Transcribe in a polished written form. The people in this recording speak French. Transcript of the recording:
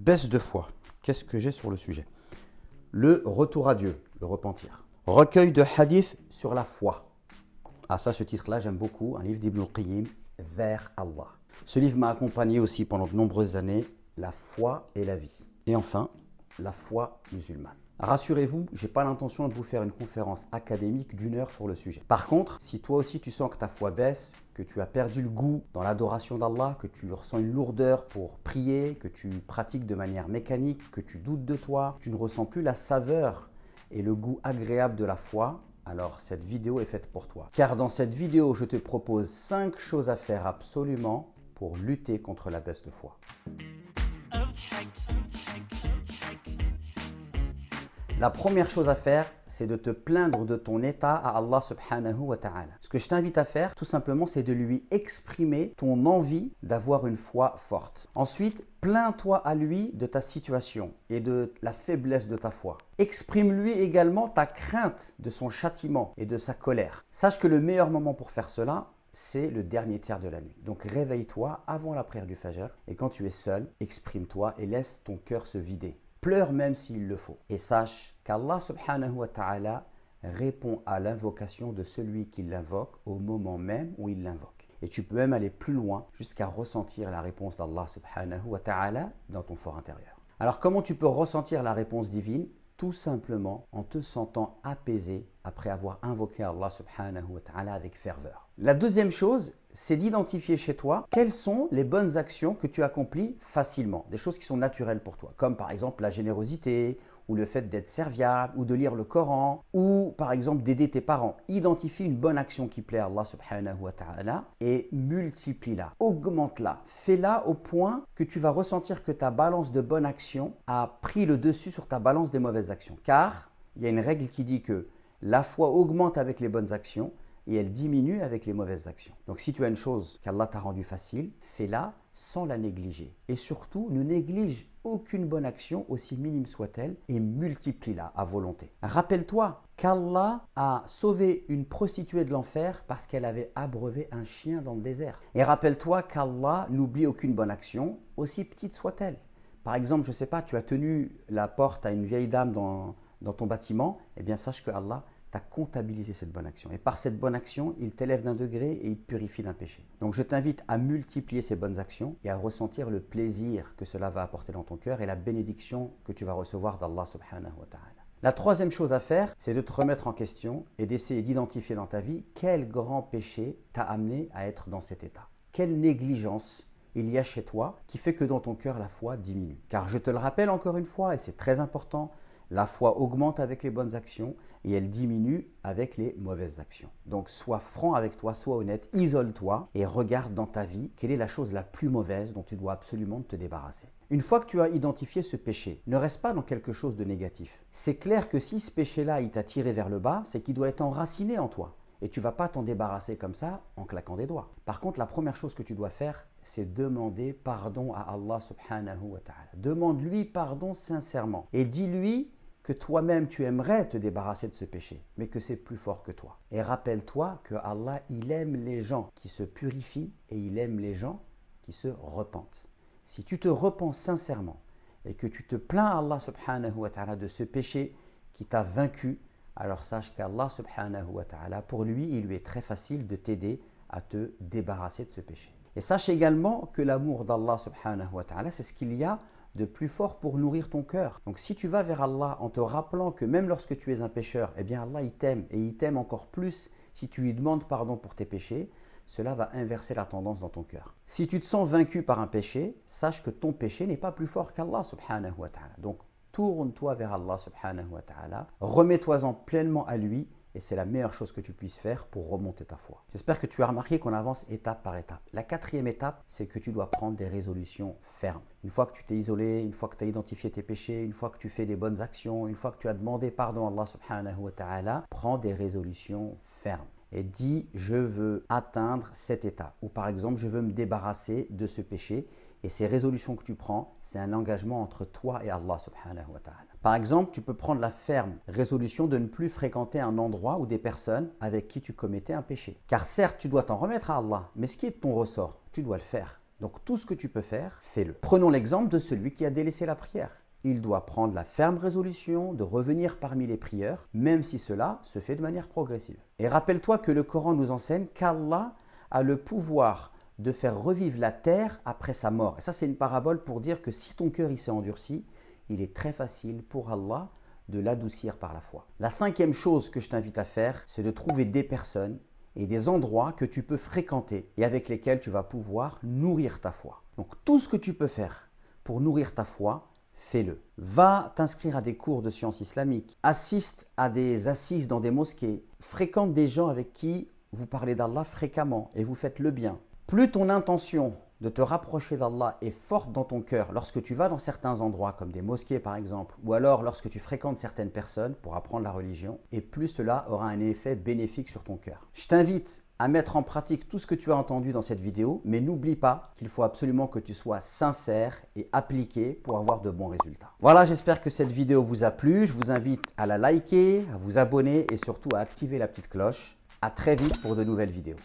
Baisse de foi. Qu'est-ce que j'ai sur le sujet? Le retour à Dieu, le repentir. Recueil de hadiths sur la foi. Ah ça, ce titre-là, j'aime beaucoup. Un livre d'Ibn al-Qayyim, Vers Allah. Ce livre m'a accompagné aussi pendant de nombreuses années. La foi et la vie. Et enfin, la foi musulmane. Rassurez-vous, je n'ai pas l'intention de vous faire une conférence académique d'1 heure sur le sujet. Par contre, si toi aussi tu sens que ta foi baisse, que tu as perdu le goût dans l'adoration d'Allah, que tu ressens une lourdeur pour prier, que tu pratiques de manière mécanique, que tu doutes de toi, tu ne ressens plus la saveur et le goût agréable de la foi, alors cette vidéo est faite pour toi. Car dans cette vidéo, je te propose 5 choses à faire absolument pour lutter contre la baisse de foi. La première chose à faire, c'est de te plaindre de ton état à Allah subhanahu wa ta'ala. Ce que je t'invite à faire, tout simplement, c'est de lui exprimer ton envie d'avoir une foi forte. Ensuite, plains-toi à lui de ta situation et de la faiblesse de ta foi. Exprime-lui également ta crainte de son châtiment et de sa colère. Sache que le meilleur moment pour faire cela, c'est le dernier tiers de la nuit. Donc réveille-toi avant la prière du Fajr et quand tu es seul, exprime-toi et laisse ton cœur se vider. Pleure même s'il le faut. Et sache qu'Allah subhanahu wa ta'ala répond à l'invocation de celui qui l'invoque au moment même où il l'invoque. Et tu peux même aller plus loin jusqu'à ressentir la réponse d'Allah subhanahu wa ta'ala dans ton fort intérieur. Alors comment tu peux ressentir la réponse divine? Tout simplement en te sentant apaisé après avoir invoqué Allah subhanahu wa ta'ala avec ferveur. La deuxième chose, c'est d'identifier chez toi quelles sont les bonnes actions que tu accomplis facilement, des choses qui sont naturelles pour toi, comme par exemple la générosité, ou le fait d'être serviable, ou de lire le Coran, ou par exemple d'aider tes parents. Identifie une bonne action qui plaît à Allah subhanahu wa ta'ala et multiplie-la, augmente-la, fais-la au point que tu vas ressentir que ta balance de bonnes actions a pris le dessus sur ta balance des mauvaises actions. Car il y a une règle qui dit que la foi augmente avec les bonnes actions et elle diminue avec les mauvaises actions. Donc si tu as une chose qu'Allah t'a rendue facile, fais-la sans la négliger. Et surtout, ne néglige aucune bonne action, aussi minime soit-elle, et multiplie-la à volonté. Rappelle-toi qu'Allah a sauvé une prostituée de l'enfer parce qu'elle avait abreuvé un chien dans le désert. Et rappelle-toi qu'Allah n'oublie aucune bonne action, aussi petite soit-elle. Par exemple, je ne sais pas, tu as tenu la porte à une vieille dame dans ton bâtiment, eh bien sache que Allah t'a comptabilisé cette bonne action. Et par cette bonne action, il t'élève d'un degré et il te purifie d'un péché. Donc je t'invite à multiplier ces bonnes actions et à ressentir le plaisir que cela va apporter dans ton cœur et la bénédiction que tu vas recevoir d'Allah subhanahu wa ta'ala. La troisième chose à faire, c'est de te remettre en question et d'essayer d'identifier dans ta vie quel grand péché t'a amené à être dans cet état. Quelle négligence il y a chez toi qui fait que dans ton cœur la foi diminue. Car je te le rappelle encore une fois, et c'est très important, la foi augmente avec les bonnes actions et elle diminue avec les mauvaises actions. Donc sois franc avec toi, sois honnête, isole-toi et regarde dans ta vie quelle est la chose la plus mauvaise dont tu dois absolument te débarrasser. Une fois que tu as identifié ce péché, ne reste pas dans quelque chose de négatif. C'est clair que si ce péché-là il t'a tiré vers le bas, c'est qu'il doit être enraciné en toi. Et tu ne vas pas t'en débarrasser comme ça en claquant des doigts. Par contre, la première chose que tu dois faire, c'est demander pardon à Allah subhanahu wa ta'ala. Demande-lui pardon sincèrement et dis-lui que toi-même tu aimerais te débarrasser de ce péché, mais que c'est plus fort que toi. Et rappelle-toi que Allah, il aime les gens qui se purifient et il aime les gens qui se repentent. Si tu te repens sincèrement et que tu te plains à Allah subhanahu wa ta'ala de ce péché qui t'a vaincu, alors sache qu'Allah subhanahu wa ta'ala, pour lui, il lui est très facile de t'aider à te débarrasser de ce péché. Et sache également que l'amour d'Allah subhanahu wa ta'ala, c'est ce qu'il y a de plus fort pour nourrir ton cœur. Donc si tu vas vers Allah en te rappelant que même lorsque tu es un pécheur, eh bien Allah il t'aime et il t'aime encore plus si tu lui demandes pardon pour tes péchés, cela va inverser la tendance dans ton cœur. Si tu te sens vaincu par un péché, sache que ton péché n'est pas plus fort qu'Allah subhanahu wa ta'ala. Donc tourne-toi vers Allah subhanahu wa ta'ala, remets-toi-en pleinement à lui et c'est la meilleure chose que tu puisses faire pour remonter ta foi. J'espère que tu as remarqué qu'on avance étape par étape. La quatrième étape, c'est que tu dois prendre des résolutions fermes. Une fois que tu t'es isolé, une fois que tu as identifié tes péchés, une fois que tu fais des bonnes actions, une fois que tu as demandé pardon à Allah subhanahu wa ta'ala, prends des résolutions fermes. Et dis, je veux atteindre cet état. Ou par exemple, je veux me débarrasser de ce péché. Et ces résolutions que tu prends, c'est un engagement entre toi et Allah subhanahu wa ta'ala. Par exemple, tu peux prendre la ferme résolution de ne plus fréquenter un endroit ou des personnes avec qui tu commettais un péché. Car certes, tu dois t'en remettre à Allah, mais ce qui est de ton ressort, tu dois le faire. Donc tout ce que tu peux faire, fais-le. Prenons l'exemple de celui qui a délaissé la prière. Il doit prendre la ferme résolution de revenir parmi les prieurs, même si cela se fait de manière progressive. Et rappelle-toi que le Coran nous enseigne qu'Allah a le pouvoir de faire revivre la terre après sa mort. Et ça, c'est une parabole pour dire que si ton cœur il s'est endurci, il est très facile pour Allah de l'adoucir par la foi. La 5e chose que je t'invite à faire, c'est de trouver des personnes et des endroits que tu peux fréquenter et avec lesquels tu vas pouvoir nourrir ta foi. Donc tout ce que tu peux faire pour nourrir ta foi, fais-le. Va t'inscrire à des cours de sciences islamiques, assiste à des assises dans des mosquées, fréquente des gens avec qui vous parlez d'Allah fréquemment et vous faites le bien. Plus ton intention de te rapprocher d'Allah est forte dans ton cœur lorsque tu vas dans certains endroits comme des mosquées par exemple, ou alors lorsque tu fréquentes certaines personnes pour apprendre la religion, et plus cela aura un effet bénéfique sur ton cœur. Je t'invite à mettre en pratique tout ce que tu as entendu dans cette vidéo, mais n'oublie pas qu'il faut absolument que tu sois sincère et appliqué pour avoir de bons résultats. Voilà, j'espère que cette vidéo vous a plu. Je vous invite à la liker, à vous abonner et surtout à activer la petite cloche. À très vite pour de nouvelles vidéos.